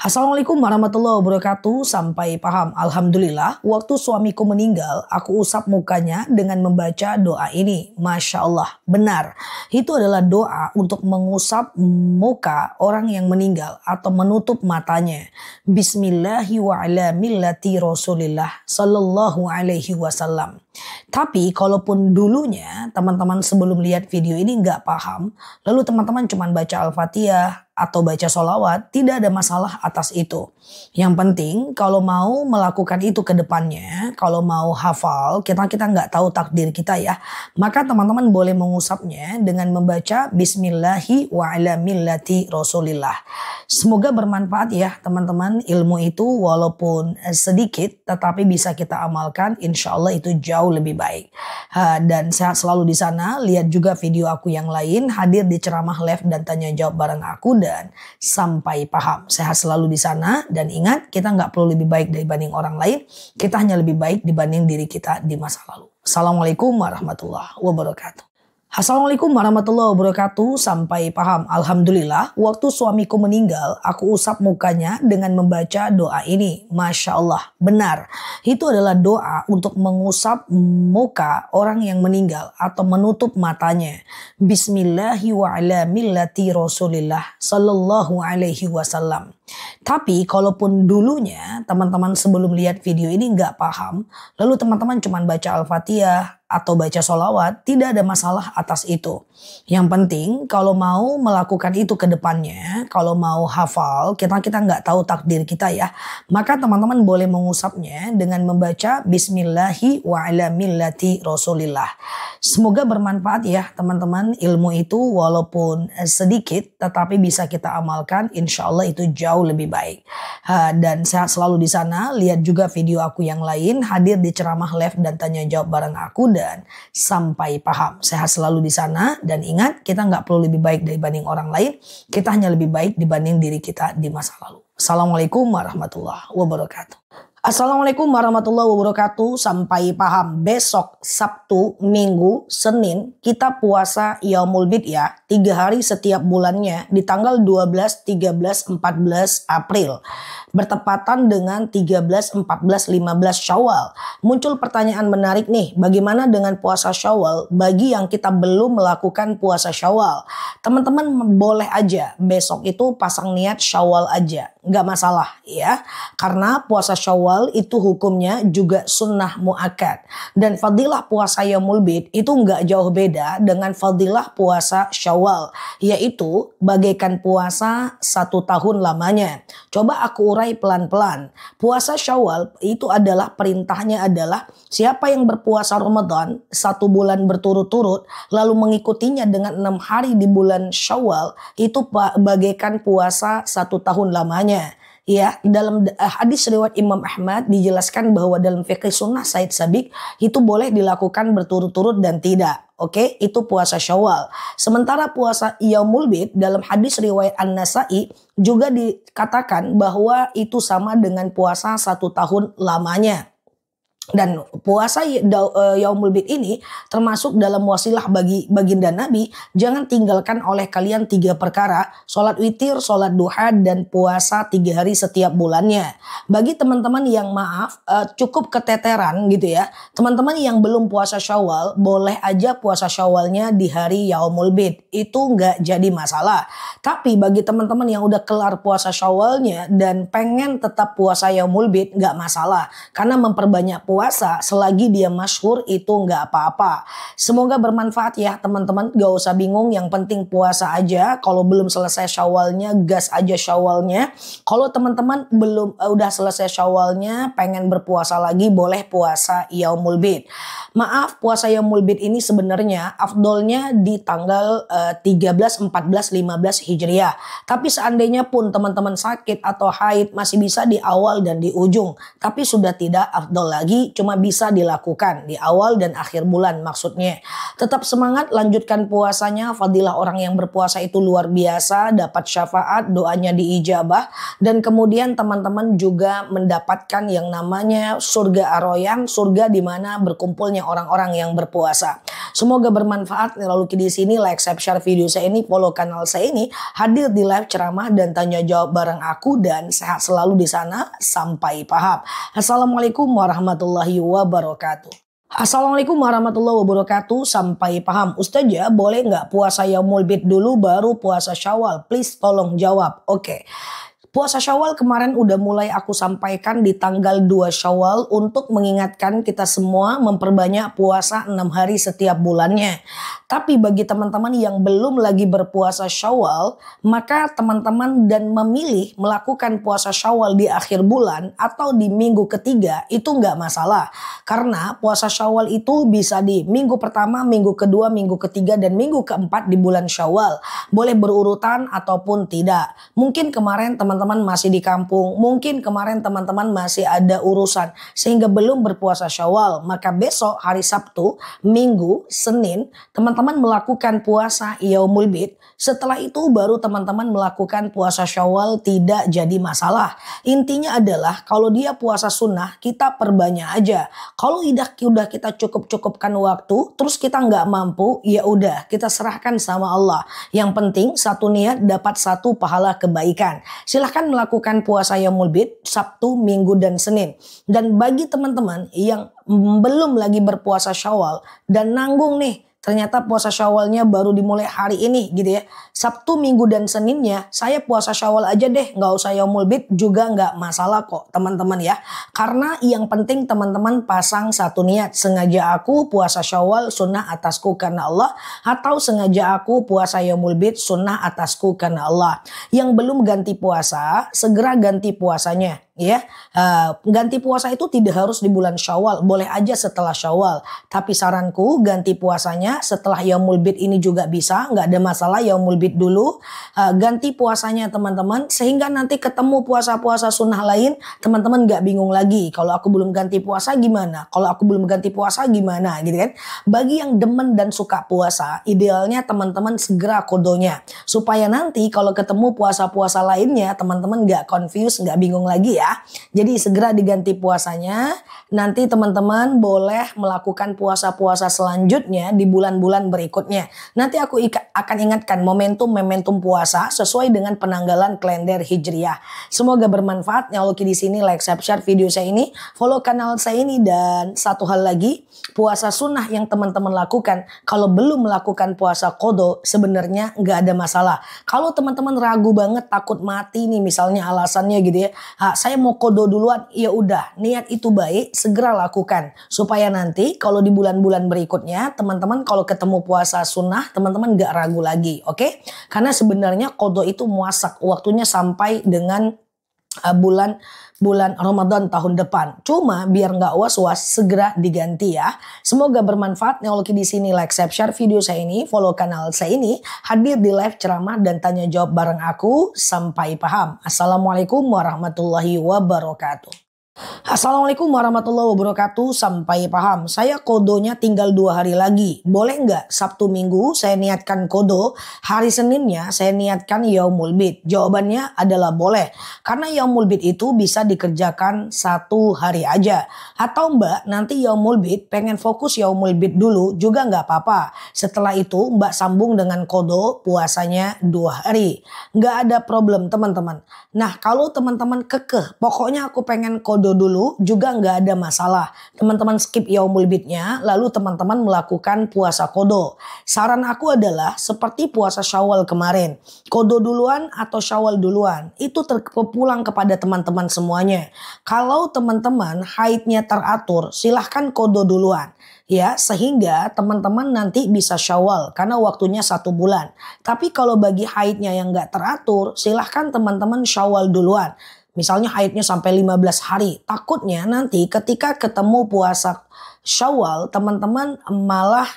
Assalamualaikum warahmatullahi wabarakatuh. Sampai paham. Alhamdulillah, waktu suamiku meninggal, aku usap mukanya dengan membaca doa ini. Masya Allah, benar. Itu adalah doa untuk mengusap muka orang yang meninggal atau menutup matanya. Bismillahi wa ala millati Rasulillah sallallahu alaihi wasallam. Tapi kalaupun dulunya teman-teman sebelum lihat video ini nggak paham, lalu teman-teman cuma baca Al-Fatihah atau baca sholawat, tidak ada masalah atas itu. Yang penting kalau mau melakukan itu ke depannya, kalau mau hafal, kita nggak tahu takdir kita ya, maka teman-teman boleh mengusapnya dengan membaca Bismillahi wa ala millati Rasulillah. Semoga bermanfaat ya teman-teman, ilmu itu walaupun sedikit tetapi bisa kita amalkan, insya Allah itu jauh lebih baik. Dan sehat selalu di sana. Lihat juga video aku yang lain, hadir di ceramah live dan tanya jawab bareng aku, dan sampai paham. Sehat selalu di sana, dan ingat, kita nggak perlu lebih baik dibanding orang lain, kita hanya lebih baik dibanding diri kita di masa lalu. Assalamualaikum warahmatullahi wabarakatuh. Assalamualaikum warahmatullahi wabarakatuh. Sampai paham. Alhamdulillah, waktu suamiku meninggal, aku usap mukanya dengan membaca doa ini. Masya Allah, benar. Itu adalah doa untuk mengusap muka orang yang meninggal atau menutup matanya. Bismillahi wa ala millati Rasulillah sallallahu alaihi wasallam. Tapi kalaupun dulunya teman-teman sebelum lihat video ini nggak paham, lalu teman-teman cuma baca Al-Fatihah atau baca sholawat, tidak ada masalah atas itu. Yang penting kalau mau melakukan itu ke depannya, kalau mau hafal, kita nggak tahu takdir kita ya, maka teman-teman boleh mengusapnya dengan membaca Bismillahi wa ala millati Rasulillah. Semoga bermanfaat ya teman-teman, ilmu itu walaupun sedikit tetapi bisa kita amalkan, insya Allah itu jauh lebih baik. Dan sehat selalu di sana. Lihat juga video aku yang lain, hadir di ceramah live dan tanya jawab bareng aku, dan sampai paham. Sehat selalu di sana, dan ingat, kita nggak perlu lebih baik dibanding orang lain, kita hanya lebih baik dibanding diri kita di masa lalu. Assalamualaikum warahmatullahi wabarakatuh. Assalamualaikum warahmatullahi wabarakatuh. Sampai paham. Besok Sabtu, Minggu, Senin kita puasa Yaumul Bid ya. 3 hari setiap bulannya di tanggal 12, 13, 14 April. Bertepatan dengan 13, 14, 15 Syawal. Muncul pertanyaan menarik nih. Bagaimana dengan puasa Syawal bagi yang kita belum melakukan puasa Syawal? Teman-teman boleh aja besok itu pasang niat Syawal aja. Nggak masalah ya. Karena puasa Syawal itu hukumnya juga sunnah muakkad. Dan fadilah puasa Yaumul Bid itu nggak jauh beda dengan fadilah puasa Syawal. Yaitu bagaikan puasa 1 tahun lamanya. Coba aku urai pelan-pelan. Puasa Syawal itu adalah perintahnya adalah siapa yang berpuasa Ramadan 1 bulan berturut-turut lalu mengikutinya dengan 6 hari di bulan Syawal, itu bagaikan puasa 1 tahun lamanya. Ya, dalam hadis riwayat Imam Ahmad dijelaskan bahwa dalam fikih sunnah Said Sabiq itu boleh dilakukan berturut-turut dan tidak. Oke, itu puasa Syawal. Sementara puasa Yaumul Bid dalam hadis riwayat An-Nasa'i juga dikatakan bahwa itu sama dengan puasa 1 tahun lamanya. Dan puasa Yaumul Bid ini termasuk dalam wasilah bagi baginda Nabi, jangan tinggalkan oleh kalian 3 perkara, sholat witir, sholat duha, dan puasa 3 hari setiap bulannya. Bagi teman-teman yang cukup keteteran gitu ya, teman-teman yang belum puasa Syawal, boleh aja puasa Syawalnya di hari Yaumul Bid, itu nggak jadi masalah. Tapi bagi teman-teman yang udah kelar puasa Syawalnya dan pengen tetap puasa Yaumul Bid, nggak masalah, karena memperbanyak puasa selagi dia masyhur itu nggak apa-apa. Semoga bermanfaat ya teman-teman, gak usah bingung, yang penting puasa aja. Kalau belum selesai Syawalnya, gas aja Syawalnya. Kalau teman-teman belum udah selesai Syawalnya, pengen berpuasa lagi, boleh puasa Yaumul Bid. Maaf, puasa Yaumul Bid ini sebenarnya afdolnya di tanggal 13, 14, 15 Hijriah. Tapi seandainya pun teman-teman sakit atau haid, masih bisa di awal dan di ujung. Tapi sudah tidak afdol lagi nanti cuma bisa dilakukan di awal dan akhir bulan maksudnya. Tetap semangat, lanjutkan puasanya. Fadilah orang yang berpuasa itu luar biasa, dapat syafaat, doanya diijabah, dan kemudian teman-teman juga mendapatkan yang namanya surga Ar-Rayyan, surga di mana berkumpulnya orang-orang yang berpuasa. Semoga bermanfaat. Lalu di sini like, share video saya ini, follow kanal saya ini, hadir di live ceramah dan tanya jawab bareng aku, dan sehat selalu di sana sampai paham. Assalamualaikum warahmatullahi wabarakatuh. Assalamualaikum warahmatullahi wabarakatuh. Sampai paham. Ustazah, boleh nggak puasa Yaumul Bid dulu baru puasa Syawal? Please tolong jawab. Oke. Puasa Syawal kemarin udah mulai aku sampaikan di tanggal 2 Syawal untuk mengingatkan kita semua memperbanyak puasa 6 hari setiap bulannya. Tapi bagi teman-teman yang belum lagi berpuasa Syawal, maka teman-teman dan memilih melakukan puasa Syawal di akhir bulan atau di minggu ketiga itu nggak masalah. Karena puasa Syawal itu bisa di minggu pertama, minggu kedua, minggu ketiga, dan minggu keempat di bulan Syawal. Boleh berurutan ataupun tidak. Mungkin kemarin teman-teman masih di kampung, mungkin kemarin teman-teman masih ada urusan sehingga belum berpuasa Syawal, maka besok hari Sabtu, Minggu, Senin teman-teman melakukan puasa Yaumul Bid. Setelah itu baru teman-teman melakukan puasa Syawal, tidak jadi masalah. Intinya adalah kalau dia puasa sunnah kita perbanyak aja. Kalau udah kita cukup-cukupkan waktu terus kita nggak mampu, ya udah kita serahkan sama Allah. Yang penting satu niat dapat satu pahala kebaikan. Silahkan melakukan puasa Yaumul Bid Sabtu, Minggu, dan Senin. Dan bagi teman-teman yang belum lagi berpuasa Syawal dan nanggung nih, ternyata puasa Syawalnya baru dimulai hari ini gitu ya. Sabtu, Minggu, dan Seninnya saya puasa Syawal aja deh, nggak usah Yaumul Bid juga nggak masalah kok teman-teman ya. Karena yang penting teman-teman pasang satu niat. Sengaja aku puasa Syawal sunnah atasku karena Allah, atau sengaja aku puasa Yaumul Bid sunnah atasku karena Allah. Yang belum ganti puasa segera ganti puasanya. Ya, ganti puasa itu tidak harus di bulan Syawal, boleh aja setelah Syawal. Tapi saranku ganti puasanya setelah Yaumul Bid ini juga bisa, nggak ada masalah. Yaumul Bid dulu, ganti puasanya teman-teman, sehingga nanti ketemu puasa-puasa sunnah lain, teman-teman nggak bingung lagi. Kalau aku belum ganti puasa gimana? Kalau aku belum ganti puasa gimana? Gitu kan? Bagi yang demen dan suka puasa, idealnya teman-teman segera kodonya, supaya nanti kalau ketemu puasa-puasa lainnya, teman-teman nggak confused, nggak bingung lagi ya. Jadi segera diganti puasanya. Nanti teman-teman boleh melakukan puasa-puasa selanjutnya di bulan-bulan berikutnya. Nanti aku akan ingatkan momentum puasa sesuai dengan penanggalan kalender Hijriah. Semoga bermanfaat. Yang Lucky di sini like, share video saya ini, follow kanal saya ini, dan satu hal lagi, puasa sunnah yang teman-teman lakukan, kalau belum melakukan puasa qadha sebenarnya nggak ada masalah. Kalau teman-teman ragu banget, takut mati nih misalnya alasannya gitu ya, saya mau qadha duluan, ya udah, niat itu baik, segera lakukan supaya nanti kalau di bulan-bulan berikutnya teman-teman kalau ketemu puasa sunnah teman-teman nggak ragu lagi, oke? Karena sebenarnya qadha itu muasak, waktunya sampai dengan bulan Ramadan tahun depan. Cuma biar nggak was-was, segera diganti ya. Semoga bermanfaat. Yang Lucky di sini like, share video saya ini, follow kanal saya ini, hadir di live ceramah dan tanya jawab bareng aku sampai paham. Assalamualaikum warahmatullahi wabarakatuh. Assalamualaikum warahmatullahi wabarakatuh. Sampai paham. Saya kodonya tinggal 2 hari lagi. Boleh nggak Sabtu Minggu saya niatkan kodo, hari Seninnya saya niatkan Yaumul Bid? Jawabannya adalah boleh. Karena Yaumul Bid itu bisa dikerjakan 1 hari aja. Atau Mbak nanti Yaumul Bid pengen fokus Yaumul Bid dulu juga nggak apa-apa. Setelah itu Mbak sambung dengan kodo puasanya 2 hari. Nggak ada problem teman-teman. Nah kalau teman-teman kekeh, pokoknya aku pengen kodo dulu juga nggak ada masalah. Teman-teman skip Yaumul Bidnya, lalu teman-teman melakukan puasa kodo. Saran aku adalah seperti puasa Syawal kemarin. Kodo duluan atau Syawal duluan, itu terpulang kepada teman-teman semuanya. Kalau teman-teman haidnya teratur, silahkan kodo duluan. Ya, sehingga teman-teman nanti bisa Syawal karena waktunya 1 bulan. Tapi kalau bagi haidnya yang nggak teratur, silahkan teman-teman Syawal duluan. Misalnya haidnya sampai 15 hari. Takutnya nanti ketika ketemu puasa Syawal, teman-teman malah